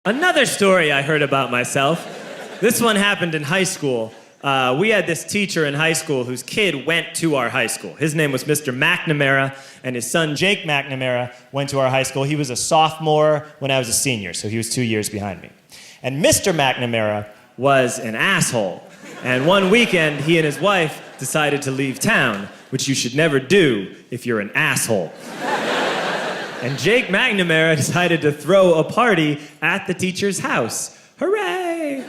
Another story I heard about myself. This one happened in high school. We had this teacher in high school whose kid went to our high school. His name was Mr. McNamara, and his son Jake McNamara went to our high school. He was a sophomore when I was a senior, so he was 2 years behind me. And Mr. McNamara was an asshole. And one weekend, he and his wife decided to leave town, which you should never do if you're an asshole. And Jake McNamara decided to throw a party at the teacher's house. Hooray!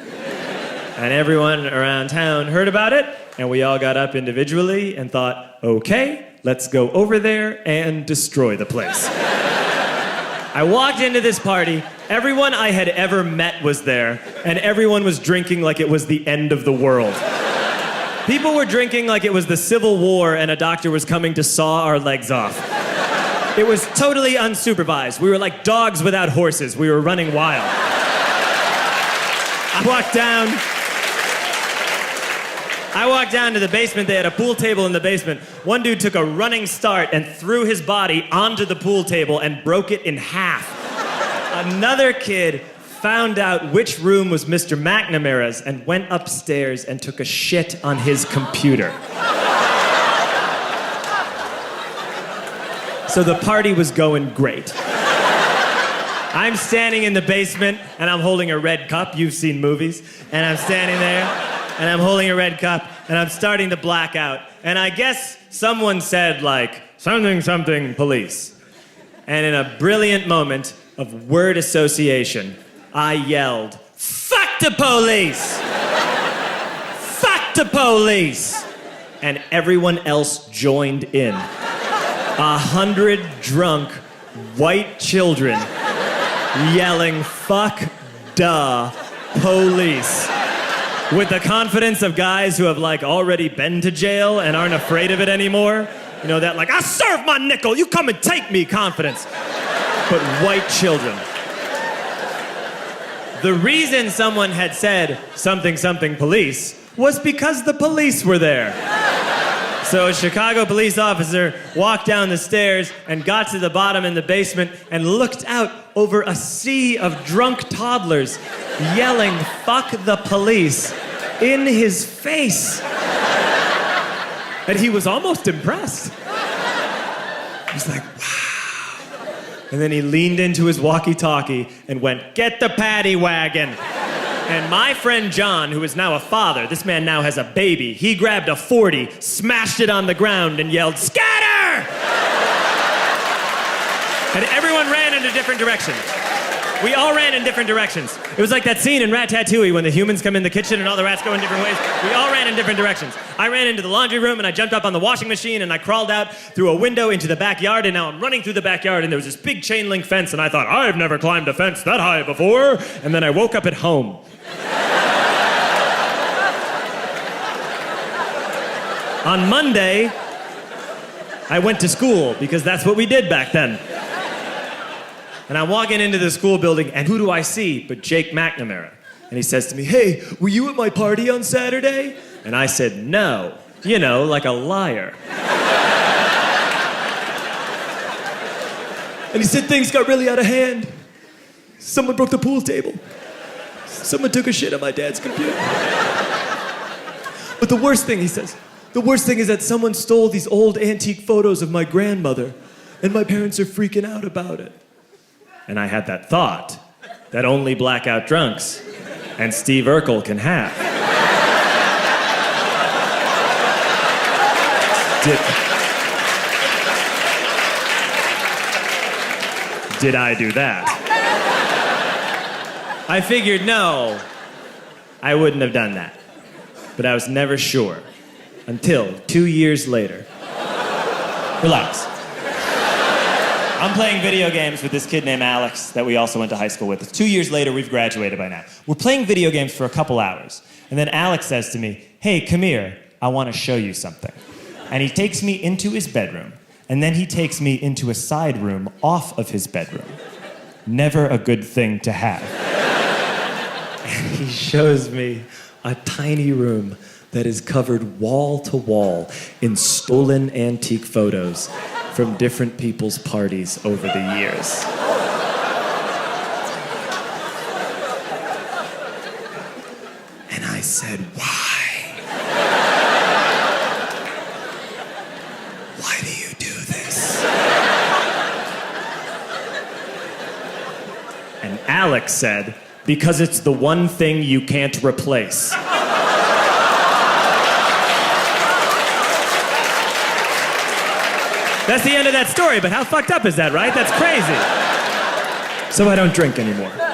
And everyone around town heard about it, and we all got up individually and thought, okay, let's go over there and destroy the place. I walked into this party, everyone I had ever met was there, and everyone was drinking like it was the end of the world. People were drinking like it was the Civil War and a doctor was coming to saw our legs off. It was totally unsupervised. We were like dogs without horses. We were running wild. I walked down to the basement. They had a pool table in the basement. One dude took a running start and threw his body onto the pool table and broke it in half. Another kid found out which room was Mr. McNamara's and went upstairs and took a shit on his computer. So the party was going great. I'm standing in the basement and I'm holding a red cup. You've seen movies. And I'm standing there and I'm holding a red cup and I'm starting to black out. And I guess someone said like, something police. And in a brilliant moment of word association, I yelled, fuck the police! Fuck the police! And everyone else joined in. 100 drunk white children yelling, fuck the police. With the confidence of guys who have like already been to jail and aren't afraid of it anymore. You know, that like, I serve my nickel, you come and take me confidence. But white children. The reason someone had said something police was because the police were there. So a Chicago police officer walked down the stairs and got to the bottom in the basement and looked out over a sea of drunk toddlers yelling, fuck the police, in his face. And he was almost impressed. He was like, wow. And then he leaned into his walkie-talkie and went, get the paddy wagon. And my friend John, who is now a father, this man now has a baby, he grabbed a 40, smashed it on the ground, and yelled, scatter! And everyone ran in a different direction. We all ran in different directions. It was like that scene in Ratatouille when the humans come in the kitchen and all the rats go in different ways. We all ran in different directions. I ran into the laundry room and I jumped up on the washing machine and I crawled out through a window into the backyard, and now I'm running through the backyard and there was this big chain link fence and I thought, I've never climbed a fence that high before. And then I woke up at home. On Monday, I went to school because that's what we did back then. And I'm walking into the school building, and who do I see but Jake McNamara? And he says to me, hey, were you at my party on Saturday? And I said, no. You know, like a liar. And he said things got really out of hand. Someone broke the pool table. Someone took a shit on my dad's computer. But the worst thing, he says, the worst thing is that someone stole these old antique photos of my grandmother, and my parents are freaking out about it. And I had that thought that only blackout drunks and Steve Urkel can have. Did I do that? I figured, no, I wouldn't have done that. But I was never sure until 2 years later. Relax. I'm playing video games with this kid named Alex that we also went to high school with. 2 years later, we've graduated by now. We're playing video games for a couple hours. And then Alex says to me, hey, come here, I want to show you something. And he takes me into his bedroom. And then he takes me into a side room off of his bedroom. Never a good thing to have. And he shows me a tiny room that is covered wall to wall in stolen antique photos from different people's parties over the years. said, "Why? Why do you do this?" And Alex said, "Because it's the one thing you can't replace." That's the end of that story, but how fucked up is that, right? That's crazy. So I don't drink anymore.